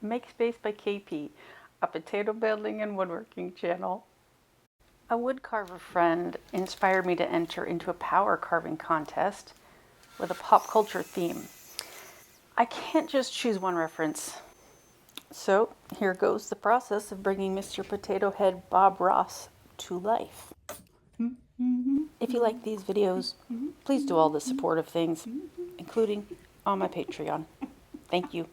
Make Space by KP, a potato building and woodworking channel. A wood carver friend inspired me to enter into a power carving contest with a pop culture theme. I can't just choose one reference. So here goes the process of bringing Mr. Potato Head Bob Ross to life. If you like these videos, please do all the supportive things, including on my Patreon. Thank you.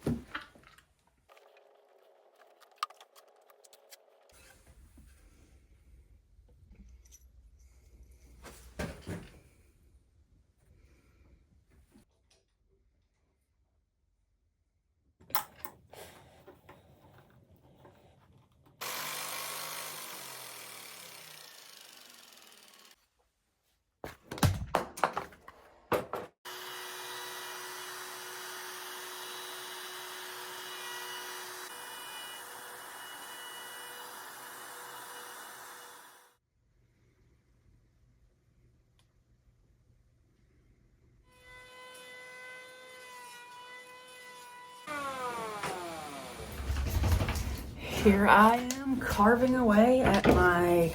Here I am carving away at my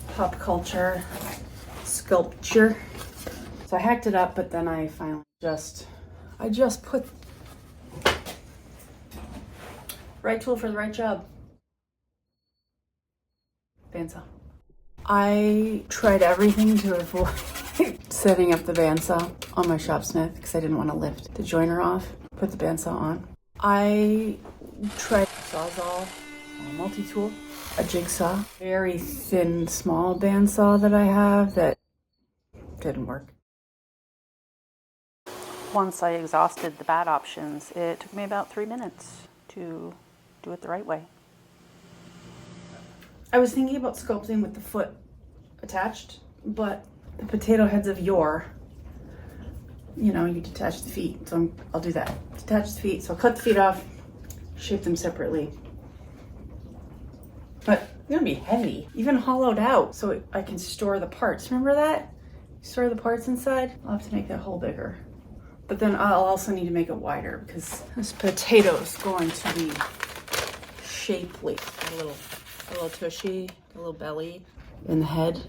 pop culture sculpture. So I hacked it up, but then I finally I just put right tool for the right job. Bandsaw. I tried everything to avoid setting up the bandsaw on my Shopsmith because I didn't want to lift the joiner off, put the bandsaw on. I tried a Sawzall, a multi-tool, a jigsaw, very thin, small bandsaw that I have that didn't work. Once I exhausted the bad options, it took me about 3 minutes to do it the right way. I was thinking about sculpting with the foot attached, but the potato heads of yore, you know, you detach the feet. So I'll do that. Detach the feet. So I'll cut the feet off, shape them separately. But they're gonna be heavy, even hollowed out, so I can store the parts. Remember that? Store the parts inside? I'll have to make that hole bigger. But then I'll also need to make it wider because this potato is going to be shapely. A little tushy, a little belly in the head.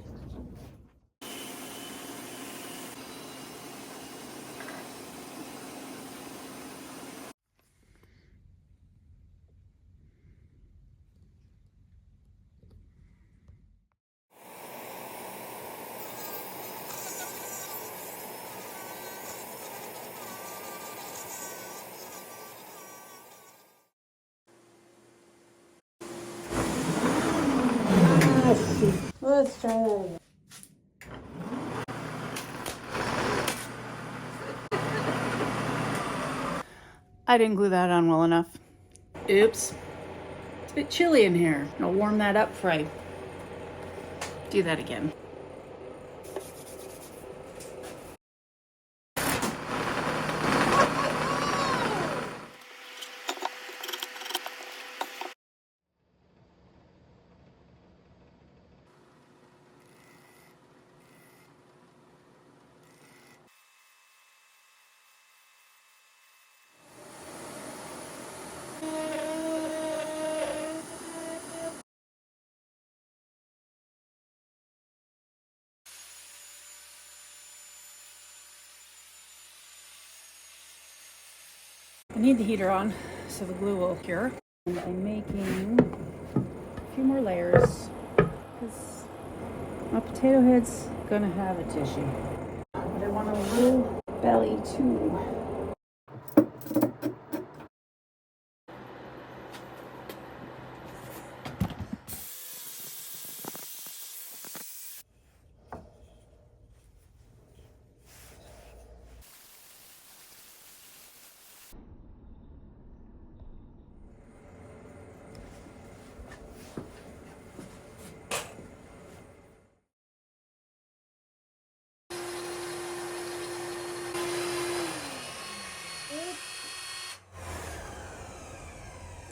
Let's try that again. I didn't glue that on well enough. Oops. It's a bit chilly in here. I'll warm that up before I do that again. I need the heater on so the glue will cure. And I'm making a few more layers because my potato head's gonna have a tissue. But I want a little belly too.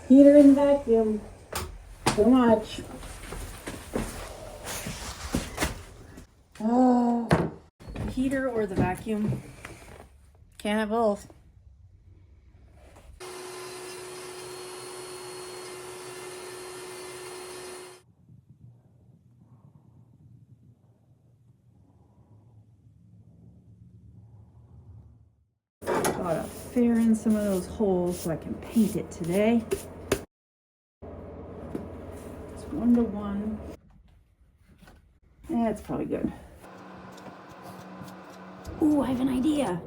Heater and vacuum. Too much. Oh, the heater or the vacuum. Can't have both. fair in some of those holes so I can paint it today. It's 1 to 1. That's probably good. Ooh, I have an idea.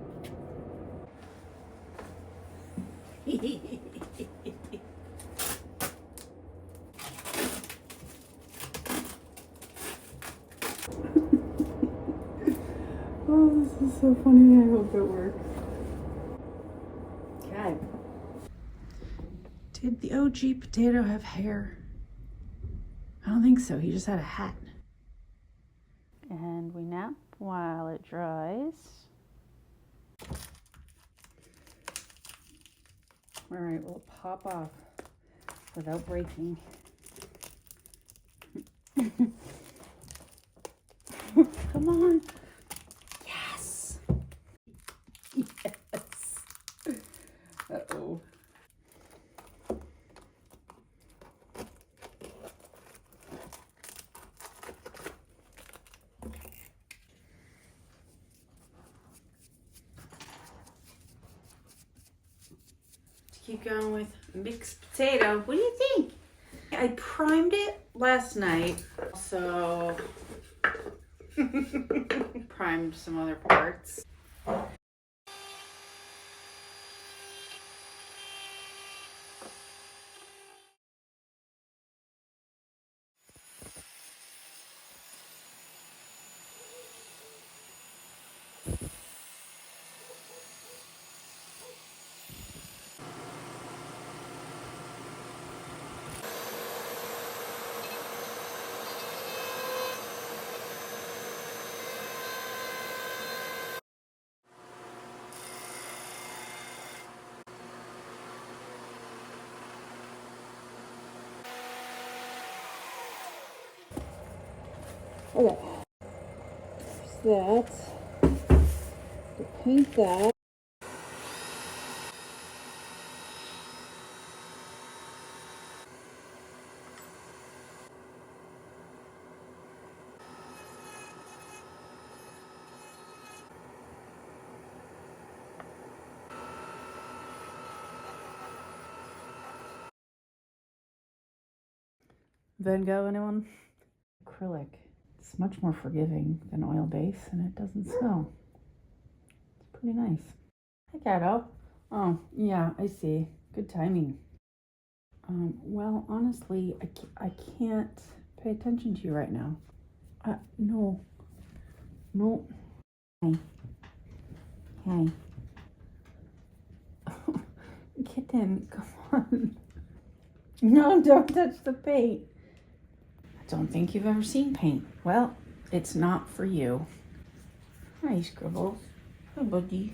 Oh, this is so funny. I hope it works. Okay. Did the OG potato have hair? I don't think so. He just had a hat. And we nap while it dries. All right, we'll pop off without breaking. Come on. Yes. Yes. Uh-oh. Keep going with mixed potato. What do you think? I primed it last night, so primed some other parts. Okay, that, to paint that. Van Gogh, anyone? Acrylic. It's much more forgiving than oil base, and it doesn't smell. It's pretty nice. Hi, Gato. Oh, yeah, I see. Good timing. Well, honestly, I can't pay attention to you right now. No. No. Hey. Hey. Kitten, come on. No, don't touch the paint. I don't think you've ever seen paint. Well, it's not for you. Hi, Scribbles. Hi, buddy.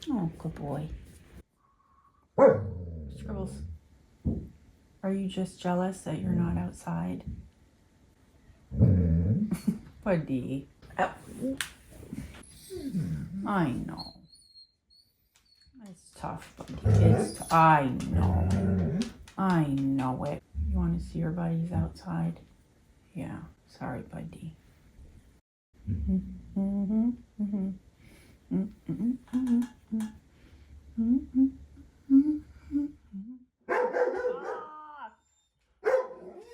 Oh, good boy. Scribbles, are you just jealous that you're not outside? Buddy. Oh. I know. It's tough, buddy. I know. I know it. You want to see your buddies outside? Yeah. Sorry, buddy.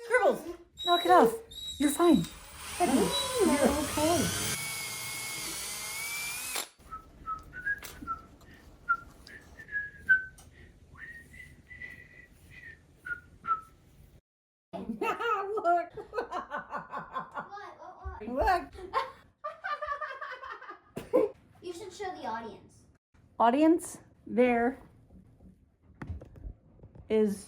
Scribbles, knock it off. You're fine. Buddy, you're okay. Look. Look. You should show the audience. Audience, there is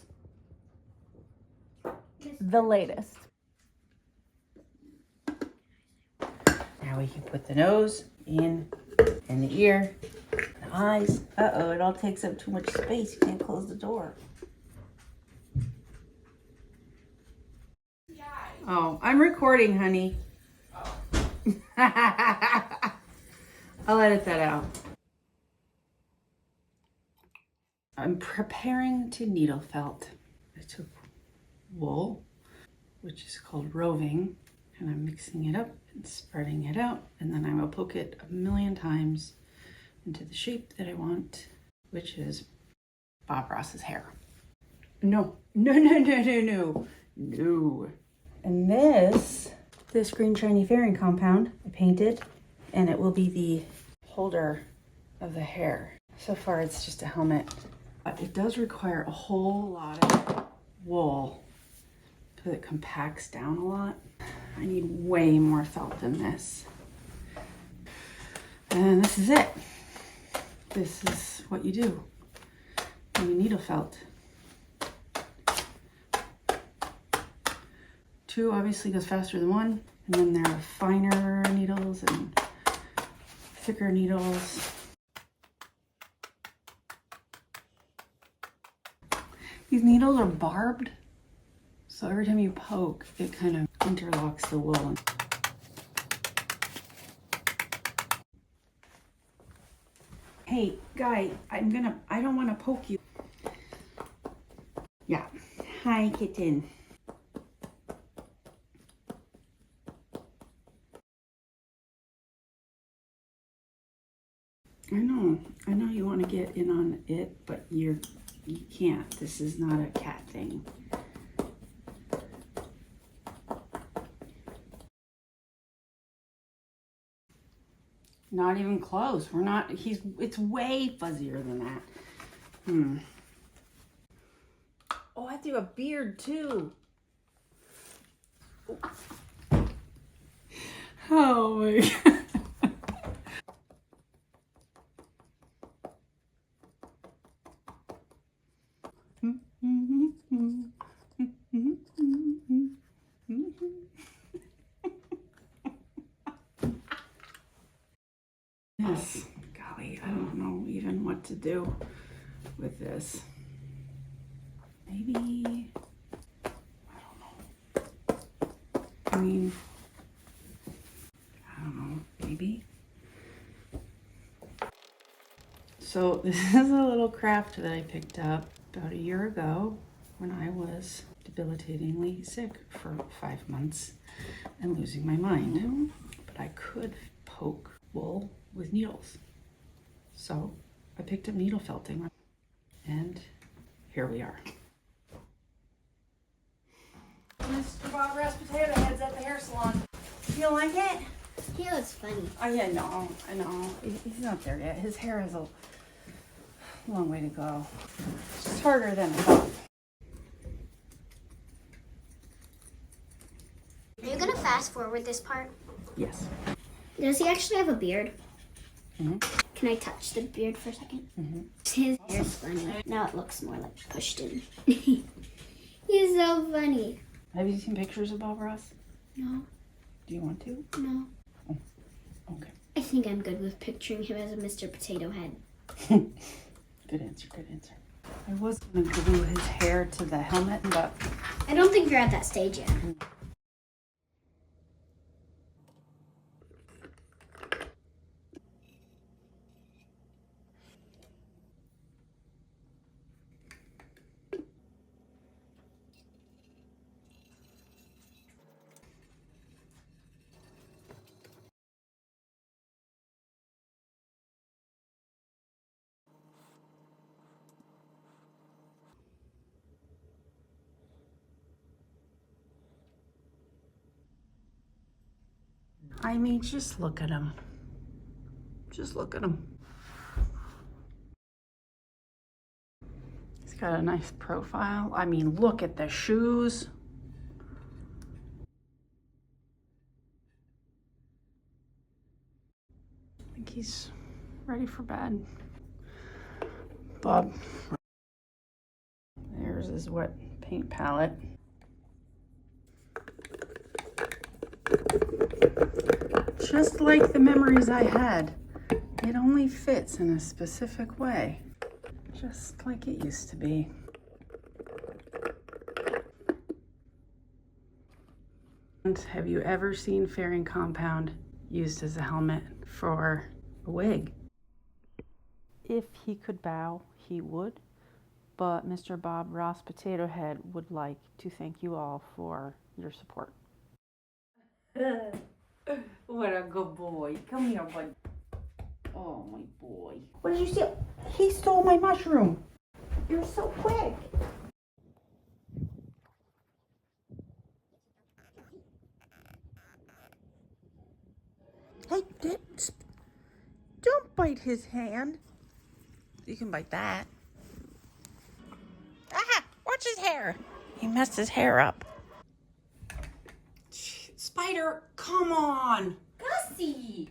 the latest. Now we can put the nose in, and the ear, the eyes. Uh-oh, it all takes up too much space. You can't close the door. Oh, I'm recording, honey. I'll edit that out. I'm preparing to needle felt. I took wool, which is called roving, and I'm mixing it up and spreading it out, and then I will poke it 1,000,000 times into the shape that I want, which is Bob Ross's hair. No. And this green shiny fairing compound I painted, and it will be the holder of the hair. So far it's just a helmet. It does require a whole lot of wool because it compacts down a lot. I need way more felt than this. And this is it. This is what you do when you needle felt. 2 obviously goes faster than 1, and then there are finer needles and thicker needles. These needles are barbed, so every time you poke, it kind of interlocks the wool. Hey, guy, I don't want to poke you. Yeah. Hi, kitten. I know you want to get in on it, but you can't. This is not a cat thing. Not even close. It's way fuzzier than that. Oh, I do a beard too. Oh my God. Yes, golly, I don't know even what to do with this. Maybe, I don't know. I mean, I don't know, maybe. So this is a little craft that I picked up about a year ago when I was debilitatingly sick for 5 months and losing my mind. But I could poke wool with needles. So I picked up needle felting, and here we are. Mr. Bob Ross Potato Head's at the hair salon. You like it? He looks funny. Oh yeah, no, I know. He's not there yet. His hair has a long way to go. It's just harder than I thought. Are you gonna fast forward this part? Yes. Does he actually have a beard? Mm-hmm. Can I touch the beard for a second? Mm-hmm. His hair's funny. Now it looks more like pushed in. He's so funny. Have you seen pictures of Bob Ross? No. Do you want to? No. Oh, okay. I think I'm good with picturing him as a Mr. Potato Head. Good answer, good answer. I was going to glue his hair to the helmet, but I don't think you're at that stage yet. I mean, just look at him. Just look at him. He's got a nice profile. I mean, look at the shoes. I think he's ready for bed. Bob. There's his wet paint palette. Just like the memories I had, it only fits in a specific way, just like it used to be. And have you ever seen fairing compound used as a helmet for a wig? If he could bow, he would. But Mr. Bob Ross Potato Head would like to thank you all for your support. What a good boy. Come here, bud. Oh, my boy. What did you steal? He stole my mushroom. You're so quick. Hey, don't bite his hand. You can bite that. Ah, watch his hair. He messed his hair up. Spider, come on. Gussie!